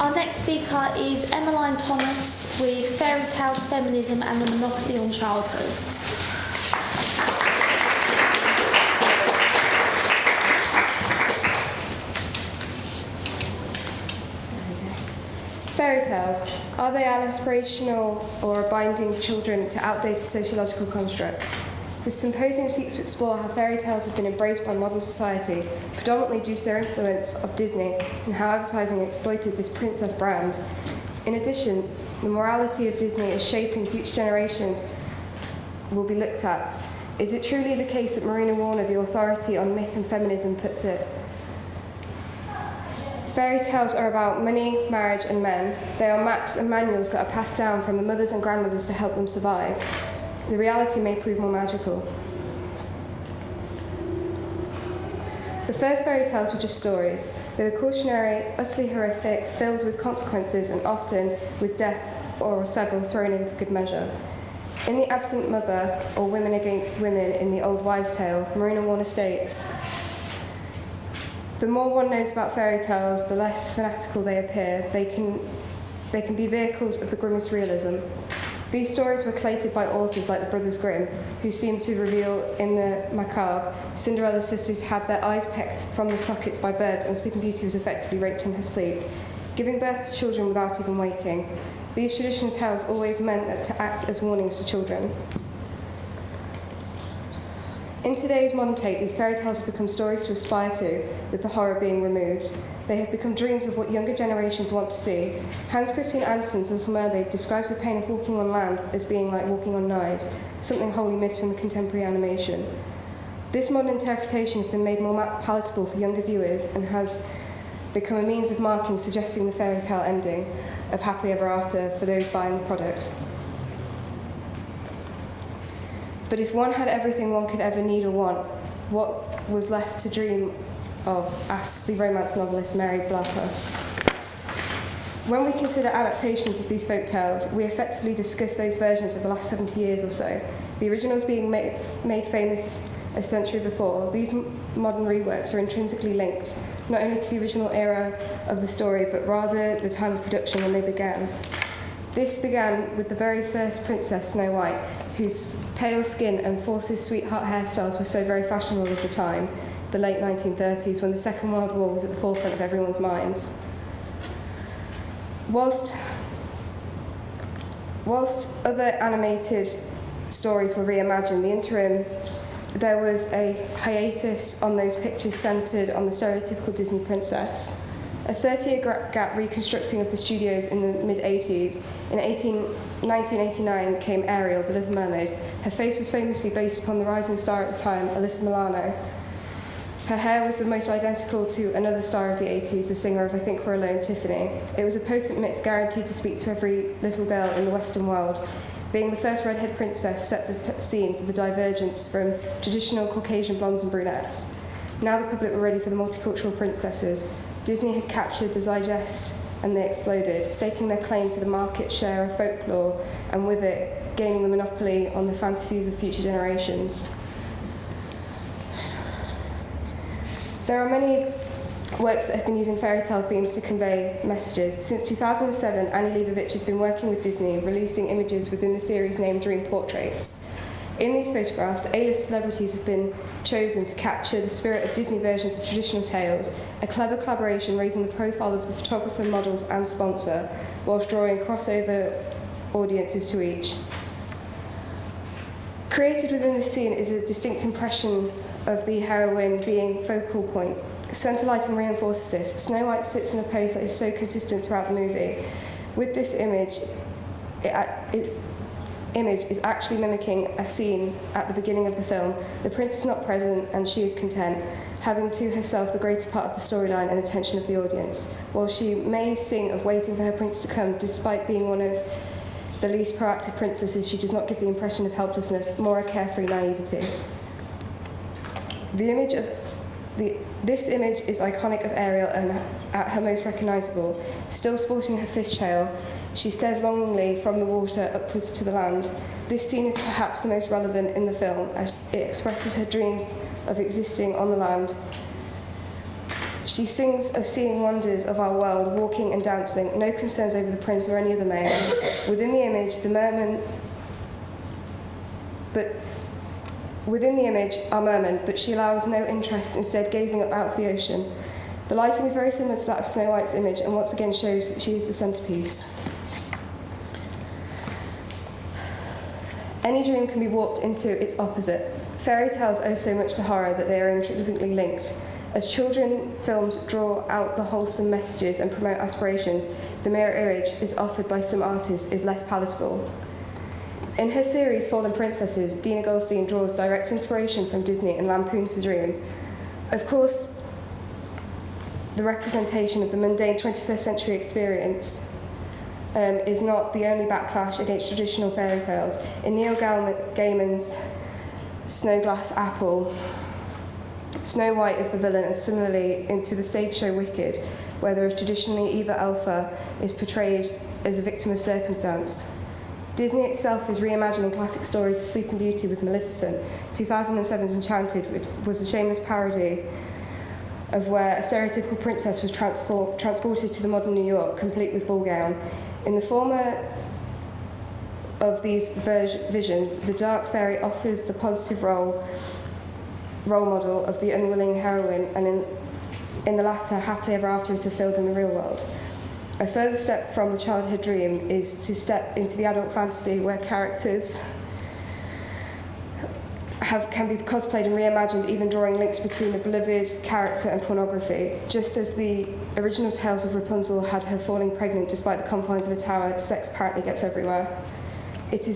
Our next speaker is Emmeline Thomas with Fairytales, Feminism and the Monopoly on Childhood. Fairytales, are they unaspirational or binding children to outdated sociological constructs? This symposium seeks to explore how fairy tales have been embraced by modern society, predominantly due to their influence of Disney, and how advertising exploited this princess brand. In addition, the morality of Disney as shaping future generations will be looked at. Is it truly the case that Marina Warner, the authority on myth and feminism, puts it? Fairy tales are about money, marriage and men. They are maps and manuals that are passed down from the mothers and grandmothers to help them survive. The reality may prove more magical. The first fairy tales were just stories. They were cautionary, utterly horrific, filled with consequences and often with death or several thrown in for good measure. In The Absent Mother, or Women Against Women in the Old Wives' Tale, Marina Warner states, "The more one knows about fairy tales, the less fanatical they appear. They can be vehicles of the grimmest realism. These stories were collated by authors like the Brothers Grimm, who seemed to reveal in the macabre Cinderella's sisters had their eyes pecked from the sockets by birds and Sleeping Beauty was effectively raped in her sleep, giving birth to children without even waking. These traditional tales always meant to act as warnings to children." In today's modern take, these fairy tales have become stories to aspire to, with the horror being removed. They have become dreams of what younger generations want to see. Hans Christian Andersen's Little Mermaid describes the pain of walking on land as being like walking on knives, something wholly missed from the contemporary animation. This modern interpretation has been made more palatable for younger viewers and has become a means of marking, suggesting the fairy tale ending of happily ever after for those buying the product. But if one had everything one could ever need or want, what was left to dream of, asked the romance novelist Mary Blacker. When we consider adaptations of these folk tales, we effectively discuss those versions of the last 70 years or so, the originals being made famous a century before. These modern reworks are intrinsically linked, not only to the original era of the story, but rather the time of production when they began. This began with the very first princess, Snow White, whose pale skin and Force's sweetheart hairstyles were so very fashionable at the time, the late 1930s, when the Second World War was at the forefront of everyone's minds. Whilst other animated stories were reimagined, the interim, there was a hiatus on those pictures centred on the stereotypical Disney princess. A 30-year gap reconstructing of the studios in the mid-80s. In 1989 came Ariel, the Little Mermaid. Her face was famously based upon the rising star at the time, Alyssa Milano. Her hair was the most identical to another star of the 80s, the singer of I Think We're Alone, Tiffany. It was a potent mix guaranteed to speak to every little girl in the Western world. Being the first redhead princess set the scene for the divergence from traditional Caucasian blondes and brunettes. Now the public were ready for the multicultural princesses. Disney had captured the zeitgeist and they exploded, staking their claim to the market share of folklore and with it gaining the monopoly on the fantasies of future generations. There are many works that have been using fairy tale themes to convey messages. Since 2007, Annie Leibovitz has been working with Disney, releasing images within the series named Dream Portraits. In these photographs, A-list celebrities have been chosen to capture the spirit of Disney versions of traditional tales, a clever collaboration raising the profile of the photographer, models and sponsor, whilst drawing crossover audiences to each. Created within this scene is a distinct impression of the heroine being focal point. Centre lighting reinforces this. Snow White sits in a pose that is so consistent throughout the movie. With this image, image is actually mimicking a scene at the beginning of the film. The prince is not present and she is content, having to herself the greater part of the storyline and attention of the audience. While she may sing of waiting for her prince to come, despite being one of the least proactive princesses, she does not give the impression of helplessness, more a carefree naivety. This image is iconic of Ariel and at her most recognisable. Still sporting her fishtail, she stares longingly from the water upwards to the land. This scene is perhaps the most relevant in the film, as it expresses her dreams of existing on the land. She sings of seeing wonders of our world, walking and dancing, no concerns over the prince or any other male. Within the image, are mermen, but she allows no interest, instead gazing up out of the ocean. The lighting is very similar to that of Snow White's image, and once again shows that she is the centrepiece. Any dream can be warped into its opposite. Fairy tales owe so much to horror that they are intrinsically linked. As children films draw out the wholesome messages and promote aspirations, the mirror image is offered by some artists is less palatable. In her series Fallen Princesses, Dina Goldstein draws direct inspiration from Disney and lampoons the dream. Of course, the representation of the mundane 21st century experience is not the only backlash against traditional fairy tales. In Neil Gaiman's Snow Glass Apple, Snow White is the villain, and similarly into the stage show Wicked, where the traditionally evil Elsa is portrayed as a victim of circumstance. Disney itself is reimagining classic stories of Sleeping Beauty with Maleficent. 2007's Enchanted, which was a shameless parody of where a stereotypical princess was transported to the modern New York, complete with ball gown. In the former of these visions, the dark fairy offers the positive role model of the unwilling heroine, and in the latter, happily ever after is fulfilled in the real world. A further step from the childhood dream is to step into the adult fantasy where characters can be cosplayed and reimagined, even drawing links between the beloved character and pornography. Just as the original tales of Rapunzel had her falling pregnant despite the confines of a tower, sex apparently gets everywhere. It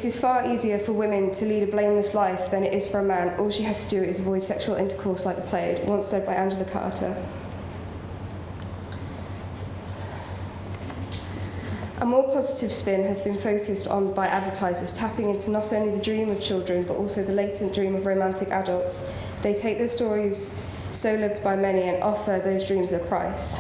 is far easier for women to lead a blameless life than it is for a man. All she has to do is avoid sexual intercourse like the plague, once said by Angela Carter. A more positive spin has been focused on by advertisers, tapping into not only the dream of children, but also the latent dream of romantic adults. They take their stories so loved by many and offer those dreams at a price.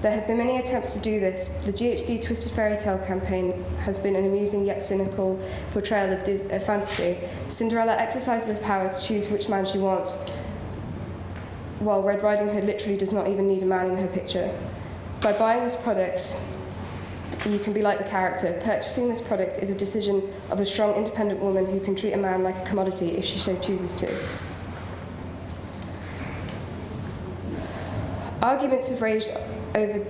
There have been many attempts to do this. The GHD Twisted Fairy Tale campaign has been an amusing yet cynical portrayal of fantasy. Cinderella exercises her power to choose which man she wants, while Red Riding Hood literally does not even need a man in her picture. By buying this product, you can be like the character. Purchasing this product is a decision of a strong, independent woman who can treat a man like a commodity if she so chooses to. Arguments have raged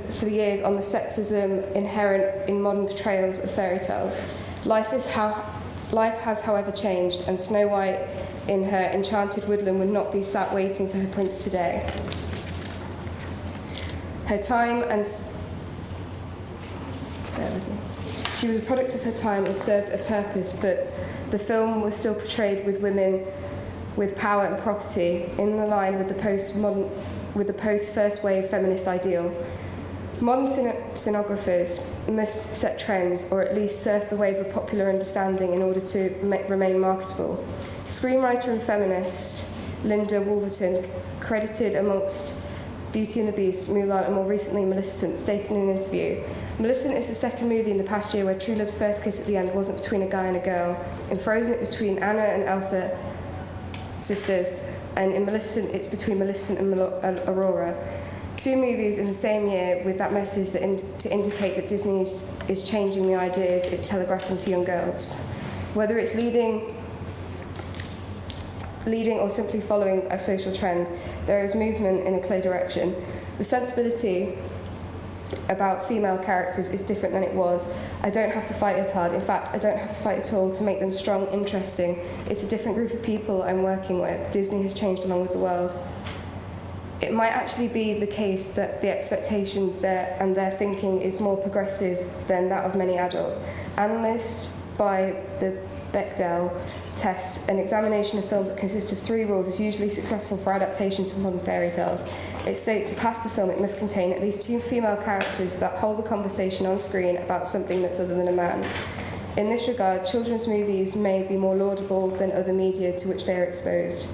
for the years on the sexism inherent in modern portrayals of fairy tales. Life has, however, changed, and Snow White in her enchanted woodland would not be sat waiting for her prince today. Her time and she was a product of her time and served a purpose, but the film was still portrayed with women with power and property, in the line with the post-first wave feminist ideal. Modern scenographers must set trends, or at least surf the wave of popular understanding in order to remain marketable. Screenwriter and feminist Linda Wolverton, credited amongst Beauty and the Beast, Mulan, and more recently Maleficent, stated in an interview, "Maleficent is the second movie in the past year where true love's first kiss at the end wasn't between a guy and a girl. In Frozen, it's between Anna and Elsa, sisters, and in Maleficent, it's between Maleficent and Aurora." Two movies in the same year with that message to indicate that Disney is changing the ideas it's telegraphing to young girls. Whether it's leading or simply following a social trend, there is movement in a clear direction. The sensibility about female characters is different than it was. I don't have to fight as hard. In fact, I don't have to fight at all to make them strong, interesting. It's a different group of people I'm working with. Disney has changed along with the world. It might actually be the case that the expectations there and their thinking is more progressive than that of many adults. Analysts by the Bechdel test, an examination of films that consists of 3 rules, is usually successful for adaptations of modern fairy tales. It states to pass the film, it must contain at least 2 female characters that hold a conversation on screen about something that's other than a man. In this regard, children's movies may be more laudable than other media to which they are exposed.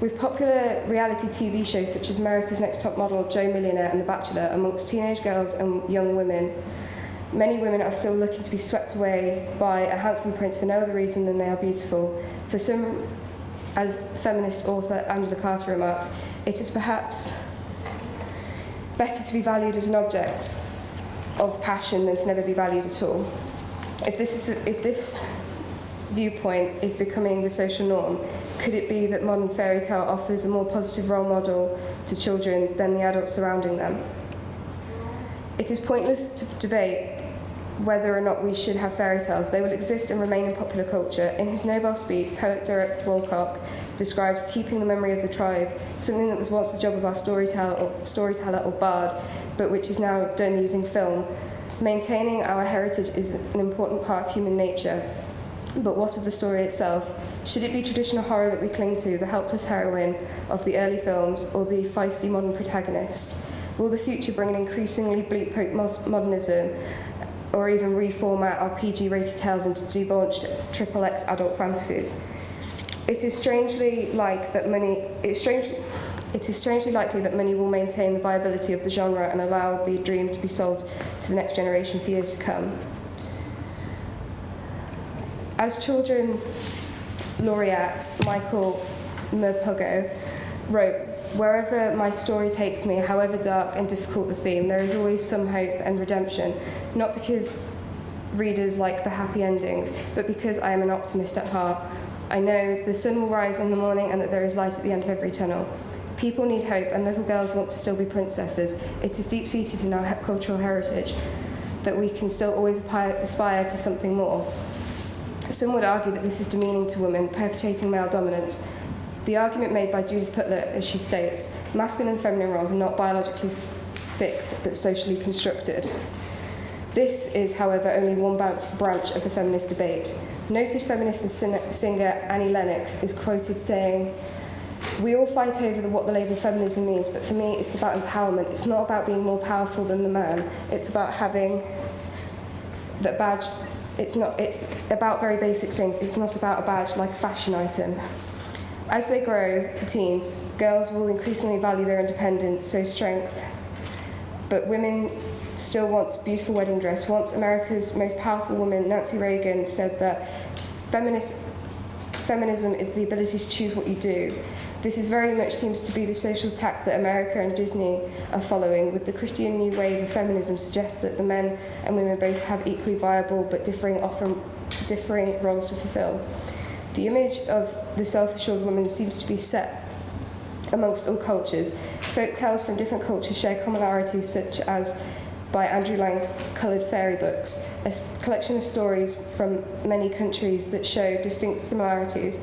With popular reality TV shows such as America's Next Top Model, Joe Millionaire and The Bachelor amongst teenage girls and young women, many women are still looking to be swept away by a handsome prince for no other reason than they are beautiful. For some as feminist author Angela Carter remarks, it is perhaps better to be valued as an object of passion than to never be valued at all. If this viewpoint is becoming the social norm, could it be that modern fairy tale offers a more positive role model to children than the adults surrounding them? It is pointless to debate whether or not we should have fairy tales. They will exist and remain in popular culture. In his Nobel speech, poet Derek Walcott describes keeping the memory of the tribe, something that was once the job of our storyteller or bard, but which is now done using film. Maintaining our heritage is an important part of human nature. But what of the story itself? Should it be traditional horror that we cling to, the helpless heroine of the early films, or the feisty modern protagonist? Will the future bring an increasingly bleak postmodernism, or even reformat our PG-rated tales into debauched XXX adult fantasies? It is strangely likely that money will maintain the viability of the genre and allow the dream to be sold to the next generation for years to come. As children laureate Michael Merpugo wrote, "Wherever my story takes me, however dark and difficult the theme, there is always some hope and redemption, not because readers like the happy endings, but because I am an optimist at heart. I know the sun will rise in the morning and that there is light at the end of every tunnel. People need hope and little girls want to still be princesses. It is deep-seated in our cultural heritage that we can still always aspire to something more. Some would argue that this is demeaning to women, perpetuating male dominance. The argument made by Judith Butler, as she states, masculine and feminine roles are not biologically fixed, but socially constructed. This is, however, only one branch of the feminist debate. Noted feminist and singer Annie Lennox is quoted saying, "We all fight over what the label feminism means, but for me it's about empowerment. It's not about being more powerful than the man. It's about having that badge. It's about very basic things. It's not about a badge like a fashion item." As they grow to teens, girls will increasingly value their independence, so strength. But women still want a beautiful wedding dress. Once America's most powerful woman, Nancy Reagan, said that feminism is the ability to choose what you do. This is very much seems to be the social tack that America and Disney are following, with the Christian New Wave of feminism suggests that the men and women both have equally viable but differing roles to fulfill. The image of the self-assured woman seems to be set amongst all cultures. Folk tales from different cultures share commonalities, such as by Andrew Lang's Coloured Fairy Books, a collection of stories from many countries that show distinct similarities,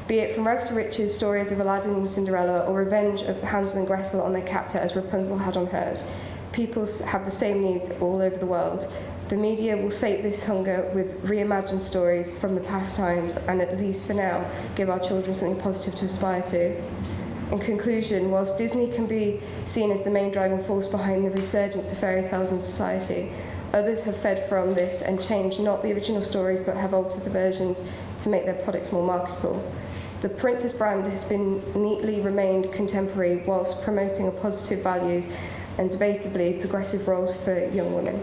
be it from rags to riches stories of Aladdin and Cinderella, or revenge of Hansel and Gretel on their captor as Rapunzel had on hers. People have the same needs all over the world. The media will sate this hunger with reimagined stories from the past times and, at least for now, give our children something positive to aspire to. In conclusion, whilst Disney can be seen as the main driving force behind the resurgence of fairy tales in society, others have fed from this and changed not the original stories but have altered the versions to make their products more marketable. The Princess brand has been neatly remained contemporary whilst promoting a positive values and debatably progressive roles for young women.